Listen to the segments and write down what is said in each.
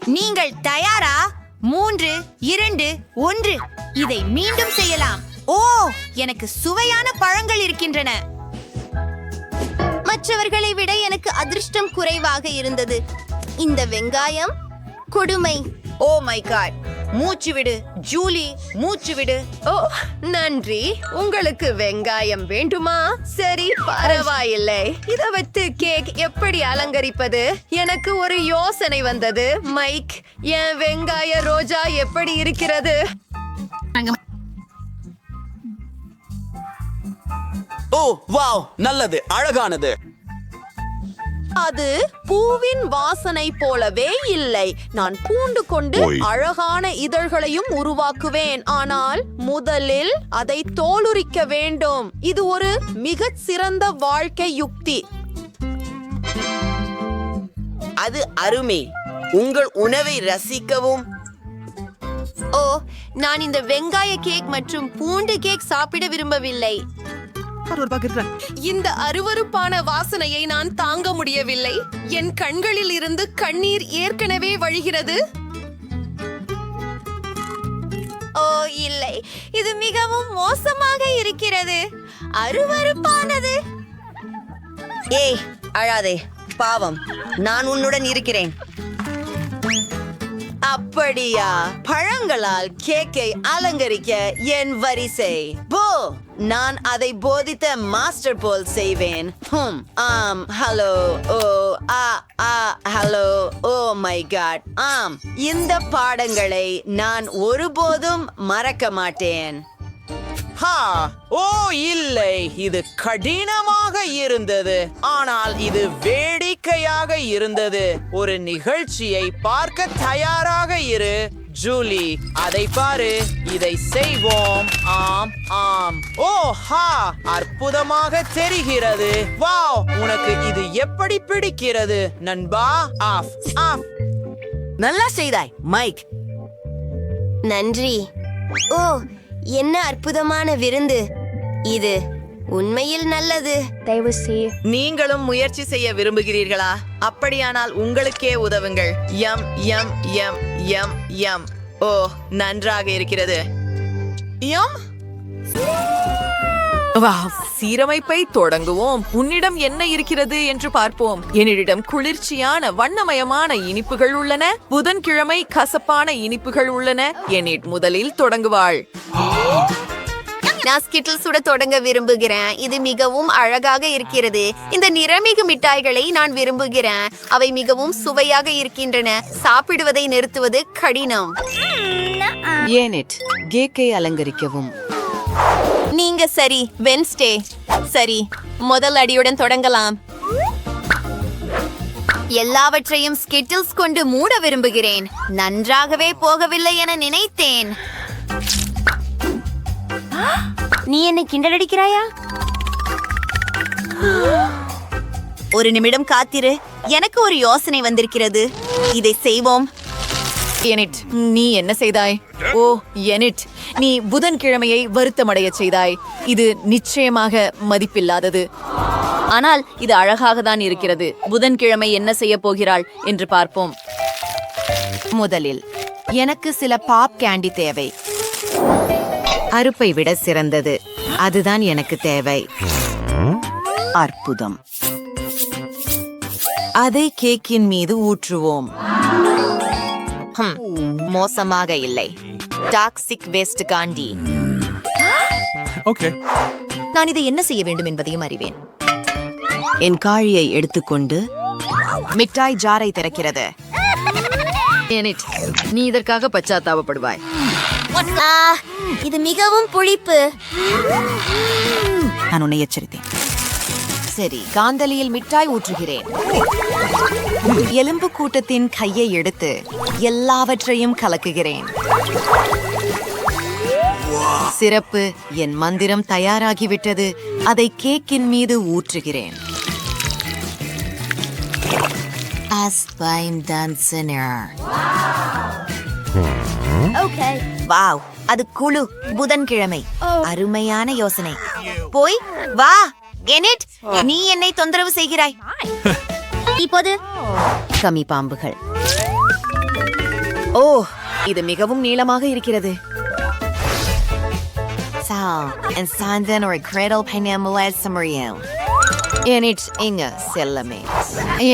நீங்கள் தயாரா? 3, 2, 1. இதை மீண்டும் செய்யலாம். ஓ, எனக்கு சுவையான பழங்கள் இருக்கின்றன. மற்றவர்களை விட எனக்கு அதிர்ஷ்டம் குறைவாக இருந்தது. இந்த வெங்காயம் கொடுமை. ஓ மை காட், மூச்சு விடு ஜூலி, மூச்சு விடு. ஓ நன்றி. உங்களுக்கு வெங்காயம் வேண்டுமா? சரி, பரவாயில்லை. இத வைத்து கேக் எப்படி அலங்கரிப்பது? எனக்கு ஒரு யோசனை வந்தது. மைக், என் வெங்காய ரோஜா எப்படி இருக்கிறது? ஓ வாவ், நல்லது, அழகானது. அது பூவின் வாசனை போலவே இல்லை. நான் பூண்டு கொண்டு அழகான இதழ்களையும் உருவாக்குவேன். ஆனால் முதலில் அதை தோலுரிக்க வேண்டும். இது ஒரு மிகச் சிறந்த வாழ்க்கை யுக்தி. அது அருமை. உங்கள் உணவை ரசிக்கவும். ஓ, நான் இந்த வெங்காய கேக் மற்றும் பூண்டு கேக் சாப்பிட விரும்பவில்லை. இந்த அருவருப்பான வாசனையை நான் தாங்க முடியவில்லை. என் கண்களில் இருந்து கண்ணீர் ஏற்கனவே வழிகிறது. ஓ இல்லை, இது மிகவும் மோசமாக இருக்கிறது. அருவருப்பானது. ஏய், அழாதே, பாவம், நான் உன்னுடன் இருக்கிறேன். அப்படியா? பழங்களால் கேக்கை அலங்கரிக்க என் வரிசை. போ, நான் அதை போதித்த மாஸ்டர் போல் செய்வேன். ஆம், hello, oh, hello, oh my god. ஆம், இந்த பாடங்களை நான் ஒருபோதும் மறக்க மாட்டேன். ஓ இல்லை, இது கடினமாக இருந்தது, ஆனால் இது வேடிக்கையாக இருந்தது. ஒரு நிகழ்ச்சியை பார்க்க தயாராக இரு ஜூலி. அதை பாரு, இதை செய்வோம். ஆம் ஆம். ஓ ஹா, அற்புதமாக தெரிகிறது. வாவ், உனக்கு இது எப்படி பிடிக்கிறது நண்பா? Off off. நல்லா செய்தாய் மைக். நன்றி. ஓ, என்ன அற்புதமான விருந்து இது. உண்மையில் நல்லது. நீங்களும் முயற்சி செய்ய விரும்புகிறீர்களா? அப்படியானால் உங்களுக்கே உதவுங்கள். யம் யம் யம் யம் யம். ஓ, நன்றாக இருக்கிறது. யம். சீரமைப்பை தொடங்குவோம். உன்னிடம் என்ன இருக்கிறது என்று பார்ப்போம். என்னிடம் குளிர்ச்சியான வண்ணமயமான இனிப்புகள் உள்ளன. புதன்கிழமை கசப்பான இனிப்புகள் உள்ளன. எனிட் முதலில் தொடங்குவாள். நான் ஸ்கிட்டில் சுட தொடங்க விரும்புகிறேன். இது மிகவும் அழகாக இருக்கிறது. இந்த நிறமிகு மிட்டாய்களை நான் விரும்புகிறேன். அவை மிகவும் சுவையாக இருக்கின்றன. சாப்பிடுவதை நிறுத்துவது கடினம். ஏனிட் கேக்கை அலங்கரிக்கவும். நீங்க சரி. வென்ஸ்டே. சரி, முதல் அடியுடன் தொடங்கலாம். எல்லாவற்றையும் ஸ்கிட்டில்ஸ் கொண்டு மூட விரும்புகிறேன். நன்றாகவே போகவில்லை என நினைத்தேன். நீ என்னை கிண்டலடிக்கிறாயா? ஒரு நிமிடம் காத்திரு. எனக்கு ஒரு யோசனை வந்திருக்கிறது. இதை செய்வோம். எனிட், நீ என்ன செய்தாய்? ஓ எனிட், நீ புதன்கிழமையை வருத்தமடைய செய்தாய். இது நிச்சயமாக மதிப்பில்லாதது. ஆனால் இது அழகாக தான் இருக்கிறது. புதன்கிழமை என்ன செய்ய போகிறாள் என்று பார்ப்போம். முதலில் எனக்கு சில பாப் கேண்டி தேவை. அறுப்பை விட சிறந்தது. அதுதான் எனக்கு தேவை. அற்புதம். அதை கேக்கின் மீது ஊற்றுவோம். மோசமாக இல்லை. டாக்ஸிக் வேஸ்ட் காண்டி. நான் இதை என்ன செய்ய வேண்டும் என்பதையும் அறிவேன். என் காழியை எடுத்துக்கொண்டு மிட்டாய் ஜாரை திறக்கிறது. நீ இதற்காக பச்சாத்தாபப்படுவாய். இது மிகவும் புளிப்பு. நான் உன்னை எச்சரித்தேன். சரி, காந்தலியில் மிட்டாய் ஊற்றுகிறேன். எலும்பு கூட்டத்தின் கையை எடுத்து எல்லாவற்றையும் கலக்குகிறேன். சிறப்பு. என் மந்திரம் தயாராகிவிட்டது. அதை கேக்கின் மீது ஊற்றுகிறேன். வாவ், அது குழு. புதன்கிழமை. அருமையான யோசனை. போய் வா கெனிட், நீ என்னை தொந்தரவு செய்கிறாய். இப்போது கம்மி பாம்புகள். ஓ, இது மிகவும் நீளமாக இருக்கிறது. and Sandan or Cradle Panamulas Samariel. Enit Inga Selame.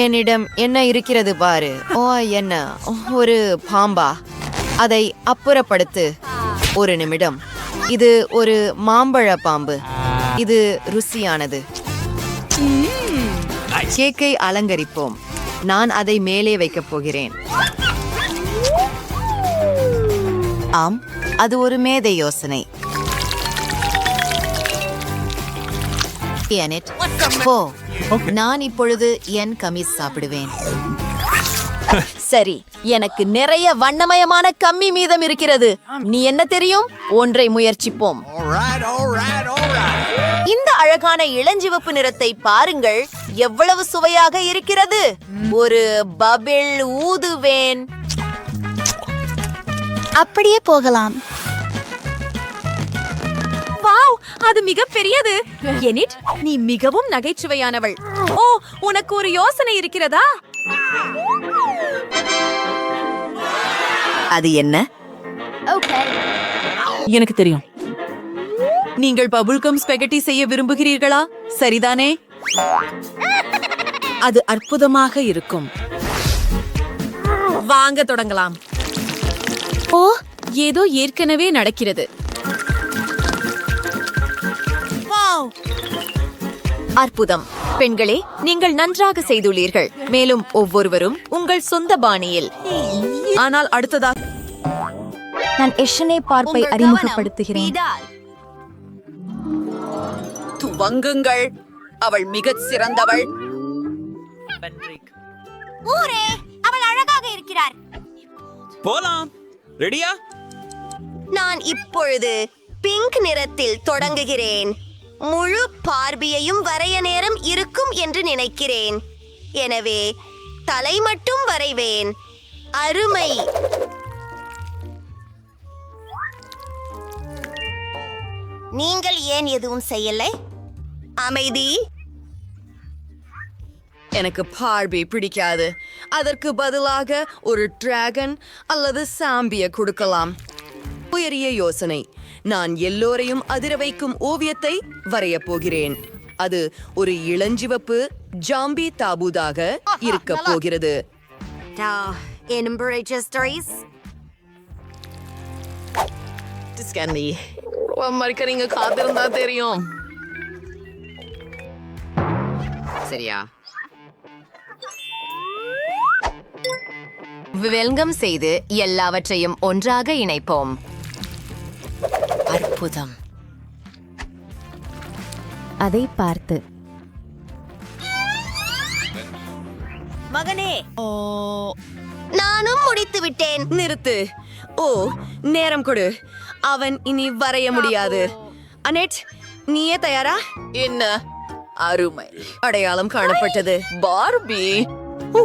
என்னிடம் என்ன இருக்கிறது பாரு. ஓ என்ன, ஒரு பாம்பா? அதை அப்புறப்படுத்து. ஒரு நிமிடம். இது ஒரு மாம்பழ பாம்பு. இது ருசியானது. கேக்கை அலங்கரிப்போம். நான் அதை மேலே வைக்கப் போகிறேன். ஆம், அது ஒரு மேதை யோசனை. போ, நான் இப்பொழுது என் கமிஸ் சாப்பிடுவேன். சரி, எனக்கு நிறைய வண்ணமயமான கம்மி மீதம் இருக்கிறது. நீ என்ன தெரியும்? ஒன்றை முயற்சிப்போம். இந்த அழகான இளஞ்சிவப்பு நிறத்தை பாருங்கள், எவ்வளவு சுவையாக இருக்கிறது. ஒரு பபிள் ஊதுவேன். அப்படியே போகலாம். வாவ், அது மிக பெரியது. எனிட், நீ மிகவும் நகைச்சுவையானவள். ஓ, உனக்கு ஒரு யோசனை இருக்கிறதா? அது என்ன? எனக்கு தெரியும். நீங்கள் பபுள்கம் ஸ்பெகட்டி செய்ய விரும்புகிறீர்களா? சரிதானே? அது அற்புதமாக இருக்கும். வாங்க தொடங்கலாம். ஓ, ஏதோ ஏற்கனவே நடக்கிறது. அற்புதம். பெண்களே, நீங்கள் நன்றாக செய்துள்ளீர்கள். மேலும் ஒவ்வொருவரும் உங்கள் சொந்த பாணியில். ஆனால் அடுத்ததாக நான் எஷனை பார்ப்பை அறிமுகப்படுத்துகிறேன். துவங்குங்கள். அவள் மிகச் சிறந்தவள். ஊரே, அவள் அழகாக இருக்கிறார். போலாம். ரெடியா? நான் இப்பொழுது பிங்க் நிறத்தில் தொடங்குகிறேன். முழு பார்பியையும் வரைய நேரம் இருக்கும் என்று நினைக்கிறேன். எனவே தலை மட்டும் வரைவேன். அருமை. நீங்கள் ஏன் எதுவும் செய்யலை? அமைதி. எனக்கு பார்பி பிடிக்காது. அதற்கு பதிலாக ஒரு டிராகன் அல்லது சாம்பிய கொடுக்கலாம். உயரிய யோசனை. நான் எல்லோரையும் அதிர வைக்கும் ஓவியத்தை வரையப் போகிறேன். அது ஒரு இளஞ்சிவப்பு ஜாம்பி தாபூதாக இருக்க போகிறது. மறுக்கறீங்க, காத்திருந்தா தெரியும். சரியா? வெல்கம் செய்து எல்லாவற்றையும் ஒன்றாக இணைப்போம். அற்புதம். அதை பார்த்து மகனே, நானும் முடித்து விட்டேன். நிறுத்து. ஓ, நேரம் கொடு. அவன் இனி வரைய முடியாது. அனெட், நீயே தயாரா? என்ன அருமை. அடையாளம் காணப்பட்டது. பார்பி. ஓ,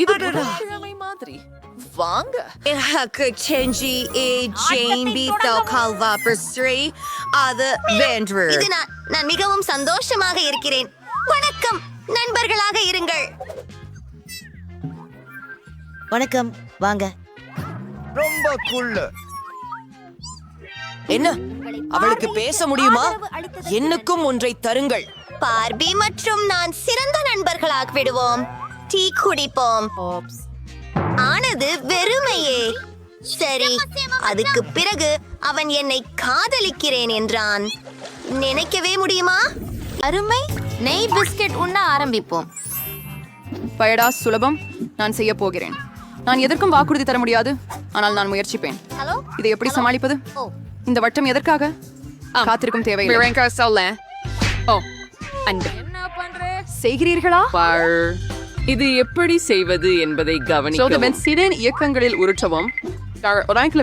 இது புதுக்கிழமை மாதிரி. வாங்க. இது நான் மிகவும் சந்தோஷமாக இருக்கிறேன். வணக்கம், நண்பர்களாக இருங்கள். வணக்கம், வாங்க. ரொம்ப குள்ள. என்ன, அவளுக்கு பேச முடியுமா? என்னுக்கும் ஒன்றை தருங்கள். பார்பி மற்றும் நான் சிறந்த நண்பர்களாக விடுவோம். டீ குடிப்போம். ஆனது வெறுமையே. சரி, அதுக்கு பிறகு அவன் என்னை காதலிக்கிறேன் என்றான். நினைக்கவே முடியுமா? அருமை. நெய் பிஸ்கட் உண்ண ஆரம்பிப்போம். பயடா சுலபம். நான் செய்ய போகிறேன். நான் எதற்கும் வாக்குறுதி தர முடியாது, ஆனால் நான் முயற்சிப்பேன். இதை எப்படி சமாளிப்பது? இந்த வட்டம் எதற்காக? காத்திருக்கும் தேவையில்லை. ஓ, அன்பு. செய்கிறீர்களா? இது எப்படி செய்வது என்பதை கவனிக்கவும். சிறன் இயக்கங்களில் உருட்டவும்,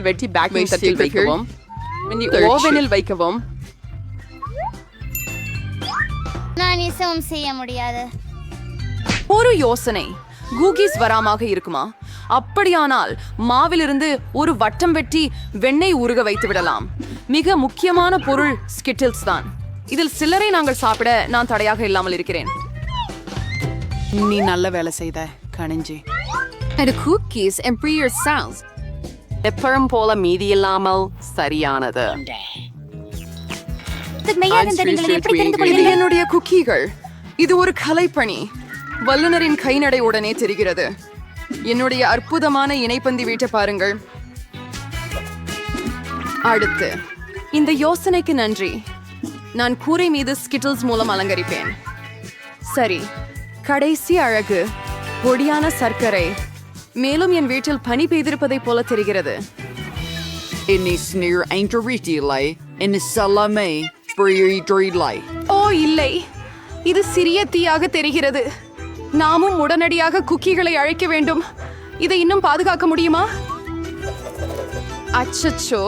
வெட்டி பேக்கிங் தட்டில் வைக்கவும், ஓவனில் வைக்கவும். நான் எதுவும் செய்ய முடியாது. ஒரு யோசனை. கூகிஸ் வராமாக இருக்குமா? அப்படியானால் மாவிலிருந்து ஒரு வட்டம் வெட்டி வெண்ணெய் உருக வைத்து விடலாம். மிக முக்கியமான பொருள் ஸ்கிட்டில்ஸ் தான். இதில் சிலரை நாங்கள் சாப்பிட நான் தடையாக இல்லாமல் இருக்கிறேன். நீ நல்ல வேலை செய்த கணிஞ்சி. And the cookies and free yourselves. எப்பறம் போல மீதி இல்லாமல் சரியானது. இது என்னுடைய குக்கீகள். இது ஒரு கலைப்பணி. வல்லுனரின் கைநடை உடனே தெரிகிறது. என்னுடைய அற்புதமான இணைப்பந்தி வீட்டை பாருங்கள். அடுத்து இந்த யோசனைக்கு நன்றி. நான் கூரை மீது ஸ்கிட்டில்ஸ் மூலம் அலங்கரிப்பேன். சரி, கடைசி அழகு பொடியான சர்க்கரை. மேலும் என் வீட்டில் பனி பெய்திருப்பதைப் போல தெரிகிறது. ஓ இல்லை, இது சிறிய தீயாக தெரிகிறது. நாமும் உடனடியாக குக்கீகளை அழைக்க வேண்டும். இதை இன்னும் பாதுகாக்க முடியுமா? அச்சச்சோ,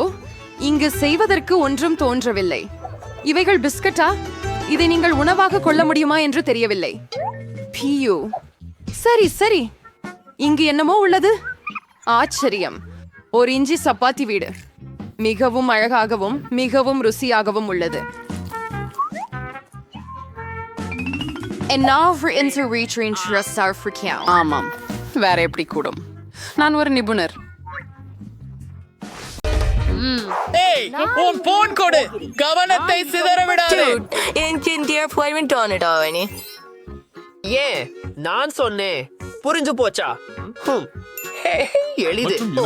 இங்கு செய்வதற்கு ஒன்றும் தோன்றவில்லை. இவைகள் பிஸ்கட்டா? இதை நீங்கள் உணவாக கொள்ள முடியுமா என்று தெரியவில்லை. பியூ, சரி சரி, இங்கு என்னமோ உள்ளது. ஆச்சரியம், ஒரு இஞ்சி சப்பாத்தி வீடு. மிகவும் அழகாகவும் மிகவும் ருசியாகவும் உள்ளது. And now for interreaching trust our for count. ஆமாம், வேற எப்படி கூடும்? நான் ஒரு நிபுணர். உன் போன் கொடு, கவனத்தை சிதற விடாதே. ஏன் நான் சொன்னேன், புரிஞ்சு போச்சா? எளிது. ஓ,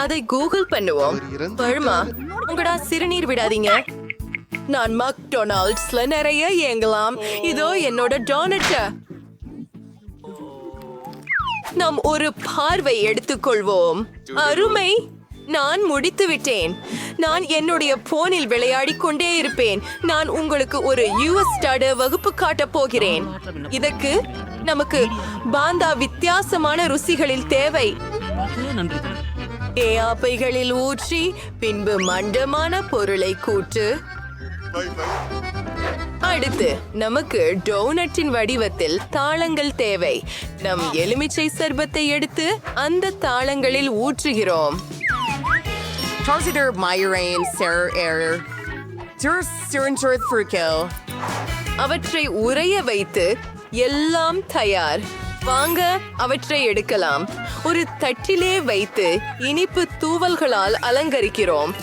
அதை கூகுள் பண்ணுவோம். பழுமா, உங்கடா சிறுநீர் விடாதீங்க. நான் மக்டொனால்ட்ஸ்ல நிறைய ஏங்கலாம். இதோ என்னோட டோனட். நாம் ஒரு பார்வை எடுத்துக்கொள்வோம். அருமை, நான் முடித்து விட்டேன். நான் என்னுடைய போனில் விளையாடிக் கொண்டே இருப்பேன். நான் உங்களுக்கு ஒரு US வகுப்பு காட்டப் போகிறேன். இதற்கு நமக்கு பாந்தா வித்தியாசமான ருசிகளில் தேவை. ஆப்பைகளில் ஊற்றி பின்பு மண்டமான பொருளை கூட்டு. அடுத்து நமக்கு டோனட்டின் வடிவத்தில் தாளங்கள் தேவை. நம் எலுமிச்சை சர்பத்தை எடுத்து அந்த தாளங்களில் ஊற்றுகிறோம். அவற்றை உறைய வைத்து எல்லாம் தயார். வாங்க, அவற்றை எடுக்கலாம். ஒரு தட்டிலே வைத்து இனிப்பு தூவல்களால் அலங்கரிக்கிறோம்.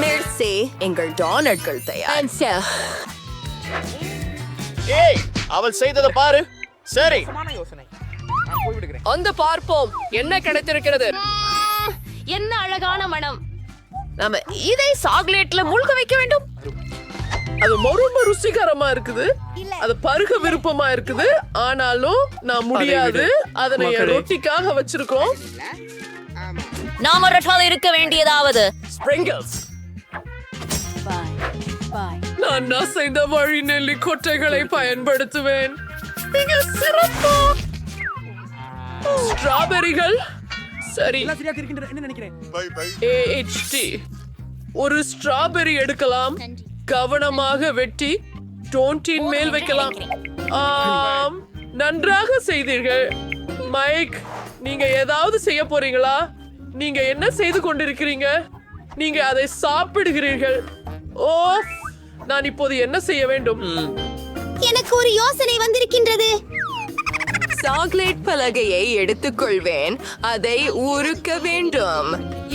மெர்சி, எங்கள் டோனட்கள் தயார். ஏய், அவள் செய்ததை பாரு. சரி, அந்த பார்ப்போம் என்ன கிடைத்திருக்கிறது. என்ன அழகான மனம். நாம இதை சாக்லேட்ல மூழ்க வைக்க வேண்டும். அது ரொம்ப ருசிகரமா இருக்குது. அது பருக விருப்பமா இருக்குது. ஆனாலும் நான் முடியாது. அதனை ரொட்டிக்காக வச்சிருக்கோம். நாம் ஒரு இருக்க வேண்டியதாவது ஸ்ப்ரிங்கிள்ஸ். நான் நசைந்த வழி நெல்லி கொட்டைகளை பயன்படுத்துவேன். மிக சிறப்பு. ஸ்ட்ராபெரிகள். சரி, AHT. ஒரு ஸ்ட்ராபெரி எடுக்கலாம். கவனமாக வெட்டி டோன்டின் மேல் வைக்கலாம். ஆம், நன்றாக செய்தீர்கள். மைக், நீங்க ஏதாவது செய்ய போறீங்களா? நீங்க என்ன செய்து கொண்டிருக்கிறீங்க? நீங்க அதை சாப்பிடுகிறீர்கள். ஓ, நான் இப்போது என்ன செய்ய வேண்டும்? எனக்கு ஒரு யோசனை வந்திருக்கின்றது. சாக்லேட் பலகையை எடுத்துக்கொள்வேன். அதை உருக்க வேண்டும்.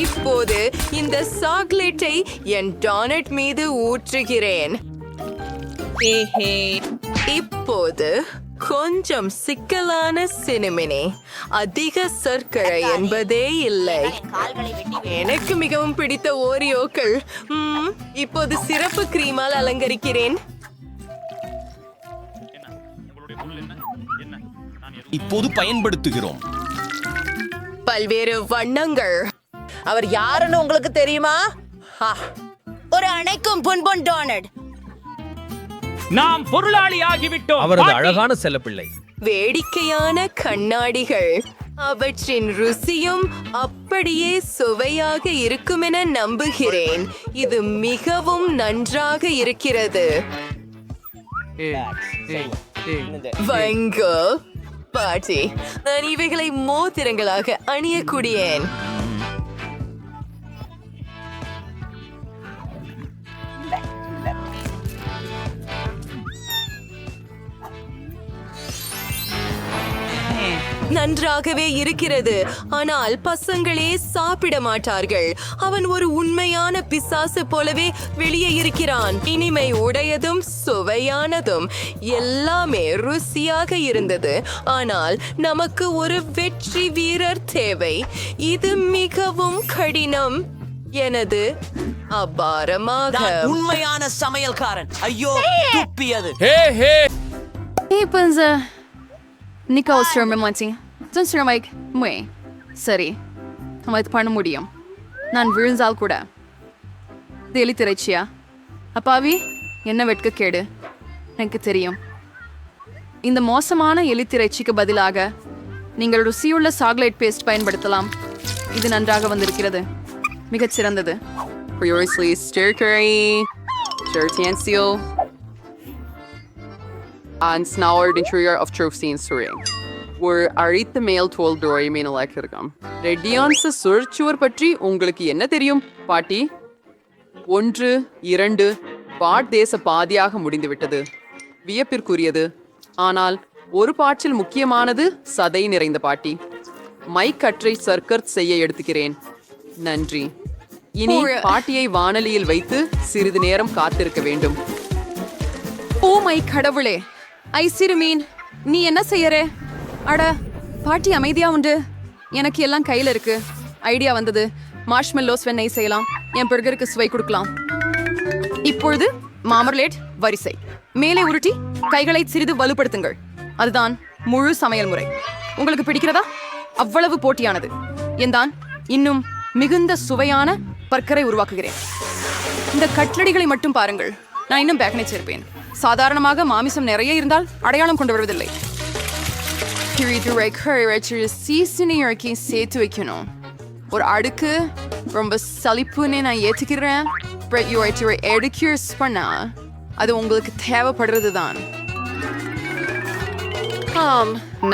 இப்போது இந்த சாக்லேட்டை என் டோனட் மீது ஊற்றுகிறேன். இப்போது கொஞ்சம் சிக்கலான சினிமினி. அதிக சர்க்கரை என்பதே இல்லை. எனக்கு மிகவும் பிடித்த ஓரியோக்கள். இப்போது சிறப்பு கிரீமால் அலங்கரிக்கிறேன். இப்போது பயன்படுத்துகிறோம். பல்வேறு வண்ணங்கள். அவர் யாருன்னு உங்களுக்கு தெரியுமா? ஒரு அணைக்கும் புன்பொன் டோனட். நாம் பொருளாளி ஆகிவிட்டோம். அவரது அழகான செல்லப்பிள்ளை. வேடிக்கையான கண்ணாடிகள். அவற்றின் ருசியும் அப்படியே சுவையாக இருக்கும் என நம்புகிறேன். இது மிகவும் நன்றாக இருக்கிறது. வங்கோ பாட்டி, நான் இவைகளை மோதிரங்களாக அணியக்கூடியேன். நன்றாகவே இருக்கிறது, ஆனால் பசங்களே சாப்பிட மாட்டார்கள். அவன் ஒரு உண்மையான பிசாசு போலவே வெளியே இருக்கிறான். இனிமை உடையதும் சுவையானதும் எல்லாமே ருசியாக இருந்தது. ஆனால் நமக்கு ஒரு வெற்றி வீரர் தேவை. இது மிகவும் கடினம். எனது அபாரமாக உண்மையான சமையல்காரன். ஐயோ, துப்பியது. Hey, Panza. Nicole Sherman Monty. Don't sure Mike. Wait. சரி, நம்ம இது பண்ண முடியும். நான் விழுந்தால் கூட. இது எலித்திரைச்சியா? அப்பாவி, என்ன வெட்கக்கேடு. எனக்கு தெரியும். இந்த மோசமான எலித்திரைச்சிக்கு பதிலாக நீங்கள் ருசியுள்ள சாக்லேட் பேஸ்ட் பயன்படுத்தலாம். இது நன்றாக வந்திருக்கிறது. மிகச் சிறந்தது. Previously stir curry, Jertansio, and snoured interior of Trofsine Suring. ஒரு அழித்த மேல் தோல் டோரை மீனலாக்கிருக்காம். ரெட்டியான்ஸ் சுழற்சுவர் பற்றி உங்களுக்கு என்ன தெரியும் பாட்டி? 1, 2 பாட் தேச பாதியாக முடிந்துவிட்டது. வியப்பிற்குரியது. ஆனால் ஒரு பாட்டில் முக்கியமானது சதை நிறைந்த பாட்டி. மைக் கற்றை சர்க்கர் செய்ய எடுத்துக்கிறேன். நன்றி. இனி பாட்டியை வானலியில் வைத்து சிறிது நேரம் காத்திருக்க வேண்டும். ஓ மை கடவுளே, ஐசிறு மீன், நீ என்ன செய்யறே? அட, பாட்டி அமைதியா உண்டு. எனக்கு எல்லாம் கையில இருக்கு. ஐடியா வந்தது. மார்ஷ்மெல்லோஸ் வெண்ணெய் செய்யலாம். என் பர்கருக்கு சுவை கொடுக்கலாம். இப்பொழுது மாமர்லேட் வரிசை மேலே உருட்டி கைகளை சிறிது வலுப்படுத்துங்கள். அதுதான் முழு சமையல் முறை. உங்களுக்கு பிடிக்கிறதா? அவ்வளவு போட்டியானது. என்தான் இன்னும் மிகுந்த சுவையான பர்கரை உருவாக்குகிறேன். இந்த கட்லடிகளை மட்டும் பாருங்கள். நான் இன்னும் பேக்கனை சேர்ப்பேன். சாதாரணமாக மாமிசம் நிறைய இருந்தால் அடையாளம் கொண்டு வருவதில்லை. சேர்த்து வைக்கணும். ஒரு அடுக்கு ரொம்ப சலிப்புன்னு நான் ஏற்றுக்கிறேன். பண்ணா அது உங்களுக்கு தேவைப்படுறது தான்.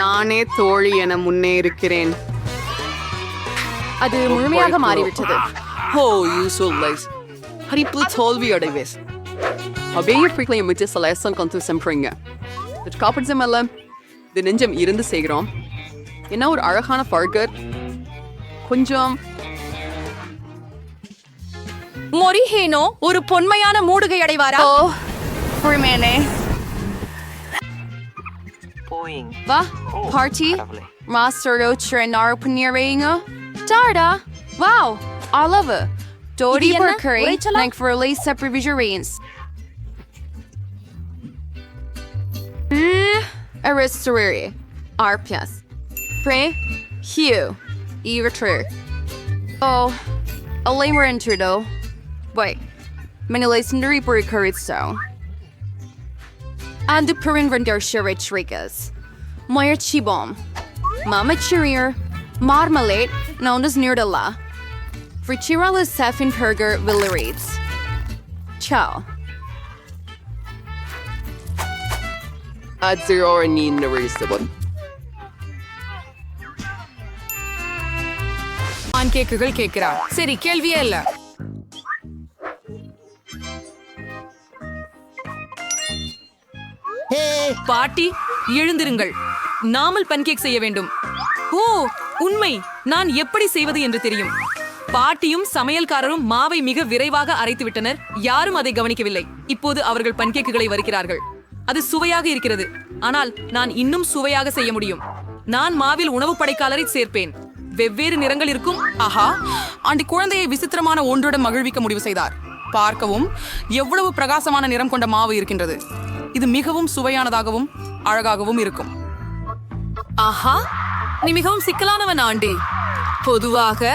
நானே தோழி என முன்னே இருக்கிறேன். அது முழுமையாக மாறிவிட்டது. Oh, you so late. Hariplu tolvi adeves. Abeya frequently mutte seleção contra sempringa. The carpet zemella. The ninjam irundu செய்கிறோம். என்ன ஒரு அழகான பர்கர். கொஞ்சம் மொரிஹேனோ ஒரு பொன்மையான மூடுகை அடைவாரா? ஓ, பொறுமையானே. வா, பார்ட்டி மாஸ்டரோ ட்ரெனார் பன்னீரேங்க. டாடா, வாவ், ஆலவ டோடி பர்கரி thank for lace refrigerants. Arrestorere RPS Pre Hugh Evertre. Oh, a lamer intrudo. Wait, many legendary burgers so. And the Perinvender Sherrich Rigas. Moyer Chibom. Mama Chirier. Marmalade, known as Nerdala. Frichirala Safenberger Villarides. Ciao. at 0 or need the reasonable. கேக்குகள் கேக்குறா. சரி, கேள்வியே இல்ல. பாட்டி, எழுந்திருங்கள். நாமல் பன்கேக் செய்ய வேண்டும். ஓ, உண்மை. நான் எப்படி செய்வது என்று தெரியும். பாட்டியும் சமையல்காரரும் மாவை மிக விரைவாக அரைத்து விட்டனர். யாரும் அதை கவனிக்கவில்லை. இப்போது அவர்கள் பன்கேக்குகளை வறுக்கிறார்கள். அது சுவையாக இருக்கிறது. ஆனால் நான் இன்னும் சுவையாக செய்ய முடியும். நான் மாவில் உணவு படைக்காலரை சேர்ப்பேன். வெவ்வேறு நிறங்கள் இருக்கும். ஆஹா, ஆண்டி குழந்தையை விசித்திரமான ஒன்றுடன் மகிழ்விக்க முடிவு செய்தார். பார்க்கவும் எவ்வளவு பிரகாசமான நிறம் கொண்ட மாவு இருக்கின்றது. இது மிகவும் சுவையானதாகவும் அழகாகவும் இருக்கும். ஆஹா, நீ மிகவும் சிக்கலானவன் ஆண்டி. பொதுவாக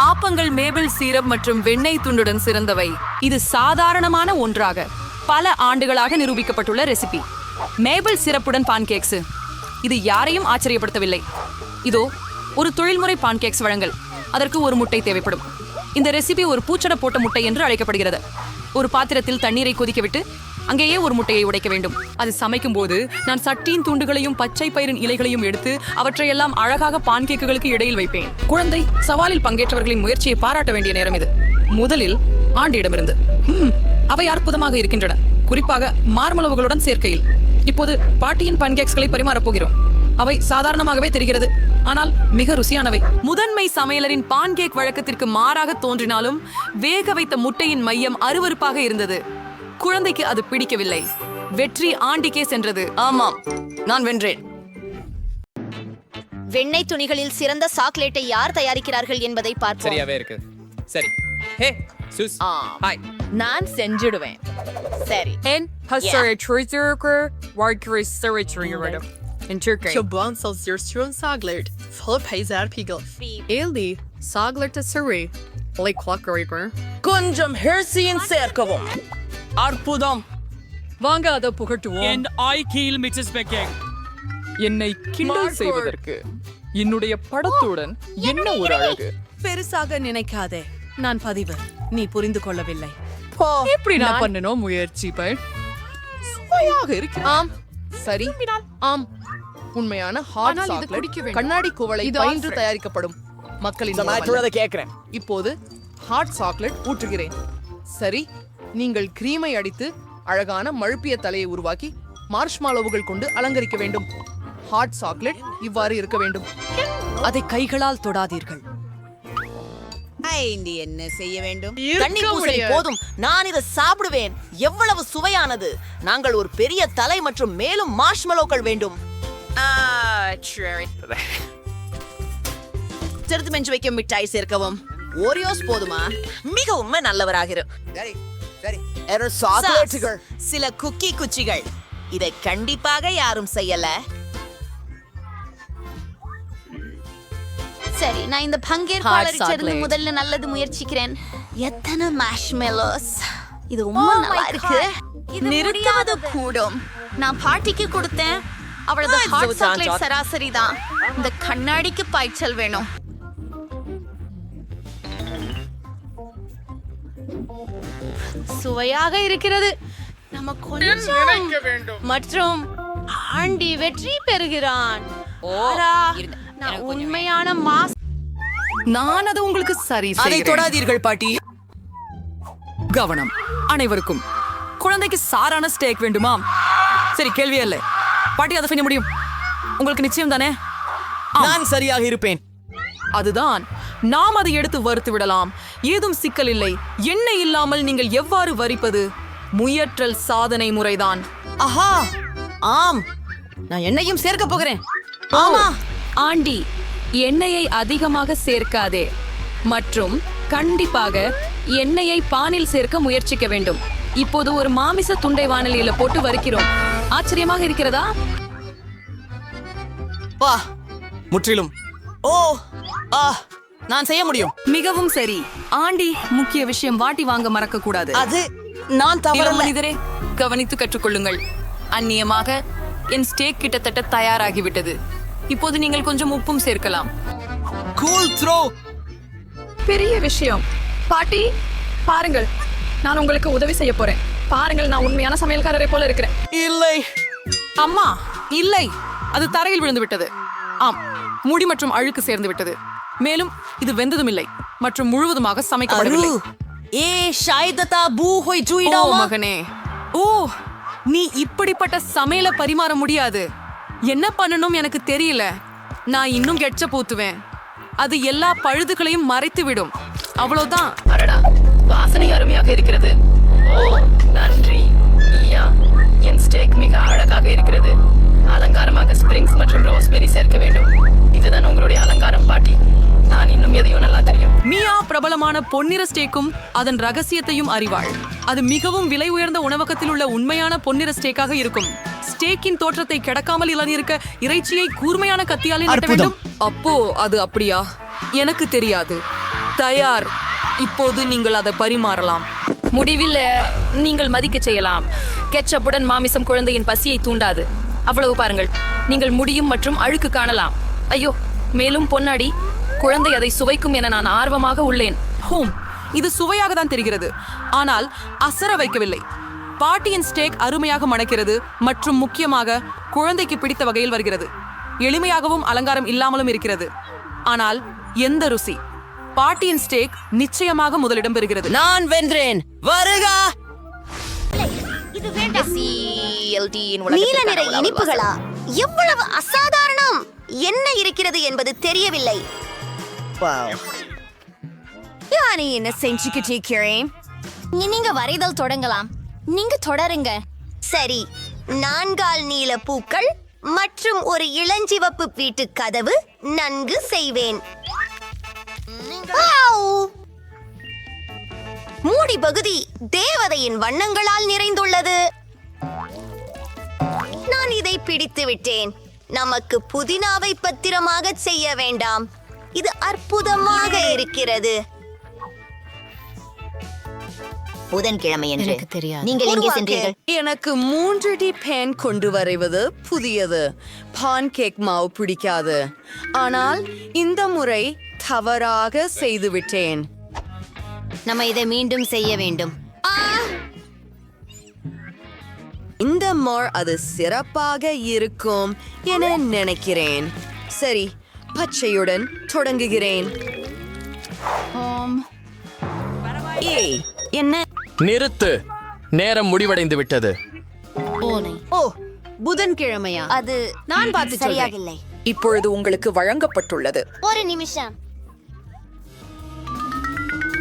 ஆப்பங்கள் மேபிள் சீரப் மற்றும் வெண்ணெய் துண்டுடன் சிறந்தவை. இது சாதாரணமான ஒன்றாக பல ஆண்டுகளாக நிரூபிக்கப்பட்டுள்ள ரெசிபி. மேபிள் சிரப்புடன் பான்கேக்ஸ். இது யாரையும் ஆச்சரியப்படுத்தவில்லை. இதோ ஒரு தொழில்முறை பான்கேக்ஸ் வழங்கல். அதற்கு ஒரு முட்டை தேவைப்படும். இந்த ரெசிபி ஒரு பூச்சட போட்ட முட்டை என்று அழைக்கப்படுகிறது. ஒரு பாத்திரத்தில் தண்ணீரை கொதிக்கவிட்டு அங்கேயே ஒரு முட்டையை உடைக்க வேண்டும். அது சமைக்கும் போது நான் சட்டியின் துண்டுகளையும் பச்சை பயிரின் இலைகளையும் எடுத்து அவற்றையெல்லாம் அழகாக பான்கேக்குகளுக்கு இடையில் வைப்பேன். குழந்தை சவாலில் பங்கேற்றவர்களின் முயற்சியை பாராட்ட வேண்டிய நேரம் இது. முதலில் ஆண்டியிடமிருந்து அவை அற்புதமாக இருக்கின்றன, குறிப்பாக மார்மளவுகளுடன் சேர்க்கையில். இப்போது பாட்டியின் பான்கேக்ஸ்களை பரிமாறப் போகிறோம். அவை சாதாரணமாகவே தெரிகிறது, ஆனால் மிக ருசியானவை. முதன்மை சமையலரின் பான்கேக் வழக்கத்திற்கு மாறாக தோன்றினாலும் வேக வைத்த முட்டையின் மையம் அருவருப்பாக இருந்தது. குழந்தைக்கு அது பிடிக்கவில்லை. வெற்றி ஆண்டிக்கே சென்றது. ஆமாம், நான் வென்றேன். வெண்ணெய் துணிகளில் சிறந்த சாக்லேட்டை யார் தயாரிக்கிறார்கள் என்பதை பார்ப்போம். சரியாவே இருக்கு. சரி. ஹே சுஸ். ஹாய். நான் செஞ்சிடுவேன். சரி. En hasartruiturker warkris sartruitum. In Turkey. Çoban salsıyorsun saglet. Full peyzer pigel. Eldi saglerte sari. Liklakriper. கொஞ்சம் ஹெர்சியின் சேர்க்கவும். அற்புதம். வாங்க அதை புகட்டுவோம். என்னை கிண்டல் செய்வதற்கு என்னுடைய படத்துடன் என்ன ஒரு அழகு. பெருசாக நினைக்காதே. நான் பதிவு. நீ புரிந்து கொள்ளவில்லை. எப்படி நான் பண்ணணும் முயற்சி சுவையாக இருக்கு. ஆம், சரி. ஆம், உண்மையான ஹாட் சாக்லேட் கண்ணாடி குவளை பயின்று தயாரிக்கப்படும் மக்களின் நான் கேக்குறேன். இப்போது ஹாட் சாக்லேட் ஊற்றுகிறேன். சரி, நீங்கள் கிரீமை அடித்து அழகான மழுப்பிய தலையை உருவாக்கி மார்ஷ்மாலோவுகள் கொண்டு அலங்கரிக்க வேண்டும். ஹாட் சாக்லேட் இவ்வாறு இருக்க வேண்டும். அதை கைகளால் தொடாதீர்கள். நீ என்ன செய்ய வேண்டும்? தண்ணி பூசணி போதும். நான் இதை சாப்பிடுவேன். எவ்வளவு சுவையானது. நாங்கள் ஒரு பெரிய தலை மற்றும் மேலும் மார்ஷ்மலோக்கள் வேண்டும். சிறுத்து மெஞ்சு வைக்கும் மிட்டாய் சேர்க்கவும். ஓரியோஸ் போதுமா? மிகவும் நல்லவராகிற சில குக்கி குச்சிகள். இதை கண்டிப்பாக யாரும் செய்யல. சரி, நான் இந்த பங்கேற்பாளரிடமிருந்து முதல்ல நல்லது முயற்சிக்கிறேன். எத்தனை மார்ஷ்மெலோஸ். இது ரொம்ப நல்லா இருக்கு. இது நிறுத்துவது கூடும். நான் பாட்டிக்கு கொடுத்தேன். அவளது ஹாட் சாக்லேட் சராசரி தான். இந்த கண்ணாடிக்கு பாய்ச்சல் வேணும். சுவையாக இருக்கிறது. நம்ம கொஞ்சம் மற்றும் ஆண்டி வெற்றி பெறுகிறான். நான் உண்மையான மாஸ். நான் அது உங்களுக்கு சரி அதை தொடாதீர்கள் பாட்டி. கவனம் அனைவருக்கும். குழந்தைக்கு சாரான ஸ்டேக் வேண்டுமா? சரி, கேள்வியே இல்லை. பாட்டி அதை செய்ய முடியும். உங்களுக்கு நிச்சயம் தானே? நான் சரியாக இருப்பேன். அதுதான். நாம் அதை எடுத்து வறுத்து விடலாம். ஏதும் சிக்கல் இல்லை. எண்ணெய் இல்லாமல் நீங்கள் எவ்வாறு வரிப்பது? முயற்றல் சாதனை முறைதான். ஆஹா, ஆம், நான் எண்ணெயும் சேர்க்க போகிறேன். ஆமா ஆண்டி, எண்ணெயை அதிகமாக சேர்க்காதே மற்றும் கண்டிப்பாக எண்ணெயை பானில் சேர்க்க முயற்சிக்க வேண்டும். இப்போது ஒரு மாமிச துண்டை வாணலியில போட்டு வறுக்கிறோம். ஆச்சரியமாக இருக்கிறதா? வா, முற்றிலும். ஓ, நான் செய்ய முடியும். மிகவும் சரி ஆண்டி. முக்கிய விஷயம், வாட்டி வாங்க மறக்க கூடாது. அது நான் தவறு மனிதரே, கவனித்து கற்றுக்கொள்ளுங்கள். அந்நியமாக என் ஸ்டேக் கிட்டத்தட்ட தயாராகிவிட்டது. இப்போது நீங்கள் கொஞ்சம் உப்பும் சேர்க்கலாம். Cool throw. பெரிய விஷயம். பாட்டி பாருங்கள், நான் உங்களுக்கு உதவி செய்ய போறேன். பாருங்கள், நான் உண்மையான சமையல்காரரை போல இருக்கிறேன். இல்லை அம்மா, இல்லை, அது தரையில் விழுந்து விட்டது. ஆம், முடி மற்றும் அழுக்கு சேர்ந்து விட்டது. மேலும் இது வெந்ததும் இல்லை மற்றும் முழுவதுமாக சமைக்கப்படவில்லை. ஓ மகனே, ஓ, நீ இப்படிப்பட்ட சமையலை பரிமாற முடியாது. என்ன பண்ணணும் எனக்கு தெரியல. நான் இன்னும் கெட்சப் ஊத்துவேன். அது எல்லா பழுதுகளையும் மறைத்து விடும். அவ்வளவுதான். வாசனை அருமையாக இருக்கிறது. ஓ நன்றி. என் ஸ்டேக் மிக அழகாக இருக்கிறது. அலங்காரமாக ஸ்பிரிங்ஸ் மற்றும் ரோஸ்பெரி சேர்க்க வேண்டும். இதுதான் உங்களுடைய அலங்காரம் பாட்டி. நான் இன்னும் எதையும் நல்லா தெரியும். மியா பிரபலமான பொன்னிற ஸ்டேக்கும் அதன் ரகசியத்தையும் அறிவாள். அது மிகவும் விலை உயர்ந்த உணவகத்தில் உள்ள உண்மையான பொன்னிற ஸ்டேக்காக இருக்கும். ஸ்டேக்கின் தோற்றத்தை கிடக்காமல் இழந்திருக்க இறைச்சியை கூர்மையான கத்தியால் வெட்ட வேண்டும். அப்போ அது அப்படியா? எனக்கு தெரியாது. தயார். இப்போது நீங்கள் அதை பரிமாறலாம். முடிவில் நீங்கள் மதிக்க செய்யலாம். கெச்சப்புடன் மாமிசம் குழந்தையின் பசியை தூண்டாது. அவ்வளவு பாருங்கள். நீங்கள் முடியும் மற்றும் அழுக்கு காணலாம். ஐயோ, மேலும் பொன்னாடி, குழந்தை அதை சுவைக்கும் என நான் ஆர்வமாக உள்ளேன். ஹோம், இது சுவையாக தான் தெரிகிறது, ஆனால் அசர வைக்கவில்லை. பாட்டியின் ஸ்டேக் அருமையாக மணக்கிறது மற்றும் முக்கியமாக குழந்தைக்கு பிடித்த வகையில் வருகிறது. எளிமையாகவும் அலங்காரம் இல்லாமலும் இருக்கிறது, ஆனால் எந்த ருசி! பாட்டியின் ஸ்டேக் நிச்சயமாக முதலிடம் பெறுகிறது. நான் வென்றேன். வருக. நீல நிற இனிப்புகளா? எவ்வளவு அசாதாரணம்! என்ன இருக்கிறது என்பது தெரியவில்லை. நான் என்ன செஞ்சுக்கிட்டு இருக்கிறேன்? நீங்க வரைதல் தொடங்கலாம். நீங்க தொடருங்க. சரி, 4 நீல பூக்கள் மற்றும் ஒரு இளஞ்சிவப்பு வீட்டு கதவு நன்கு செய்வேன். மூடி பகுதி தேவதையின் வண்ணங்களால் நிறைந்துள்ளது. நான் இதை பிடித்து விட்டேன். நமக்கு புதினாவை பத்திரமாக செய்ய வேண்டாம். இது அற்புதமாக இருக்கிறது. புதன்கிழமை என்று நீங்கள் எங்கே சென்றீர்கள்? எனக்கு 3D பேன் கொண்டு வரைவது புதியது. பான் கேக் மாவு பிடிக்காது. ஆனால் இந்த முறை தவறாக செய்துவிட்டேன். நம்ம இதை மீண்டும் செய்ய வேண்டும். இந்த முறை அது சிறப்பாக இருக்கும் என நினைக்கிறேன். சரி, பச்சையுடன் தொடங்குகிறேன். ஏய், என்ன? நிறுத்து, நேரம் முடிவடைந்து விட்டது. ஓ, புதன்கிழமையா? அது நான் பார்த்து சொல்றேன். சரியாகில்லை. இப்பொழுது உங்களுக்கு வழங்கப்பட்டுள்ளது. ஒரு நிமிஷம்.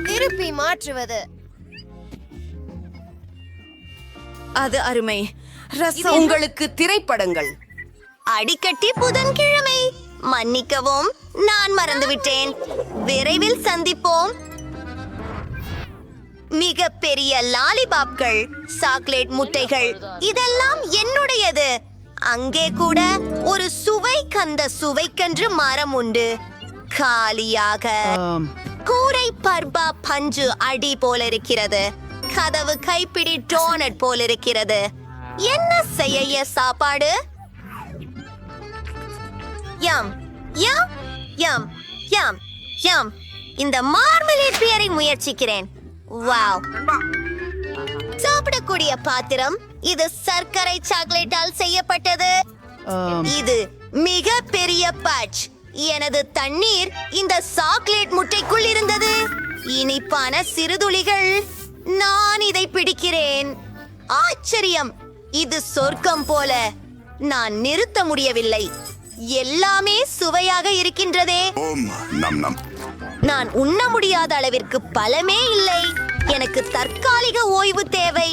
திருப்பி மாற்றுவது. அது அருமை. ரசம். உங்களுக்கு திரைப்படங்கள். அடிக்கட்டி புதன்கிழமை. மன்னிக்கவும், நான் மறந்துவிட்டேன். விரைவில் சந்திப்போம். மிக பெரிய லாலிபாப்கள், சாக்லேட் முட்டைகள், இதெல்லாம் என்னுடையது. அங்கே கூட ஒரு சுவைக்கந்த சுவைக்கன்று மரம் உண்டு. காலியாக. கூரை பர்பா பஞ்சு அடி போல இருக்கிறது. கதவு கைப்பிடி டோனட் போல இருக்கிறது. என்ன செய்ய சாப்பாடு? யம் யம் யம் யம் யம். இந்த மார்மலேட் பியரை முயற்சிக்கிறேன். வாவ்! சாப்பிடக்கூடிய பாத்திரம். இது சர்க்கரை சாக்லேட்டால் செய்யப்பட்டது. இது மிக பெரிய பட்ச். எனது தண்ணீர் இந்த சாக்லேட் முட்டைக்குள் இருந்தது. இனிப்பான சிறுதுளிகள். நான் இதை பிடிக்கிறேன். ஆச்சரியம்! இது சொர்க்கம் போல. நான் நிறுத்த முடியவில்லை. எல்லாமே சுவையாக இருக்கின்றதே. நான் உண்ண முடியாத அளவிற்கு பலமே இல்லை. எனக்கு தற்காலிக ஓய்வு தேவை.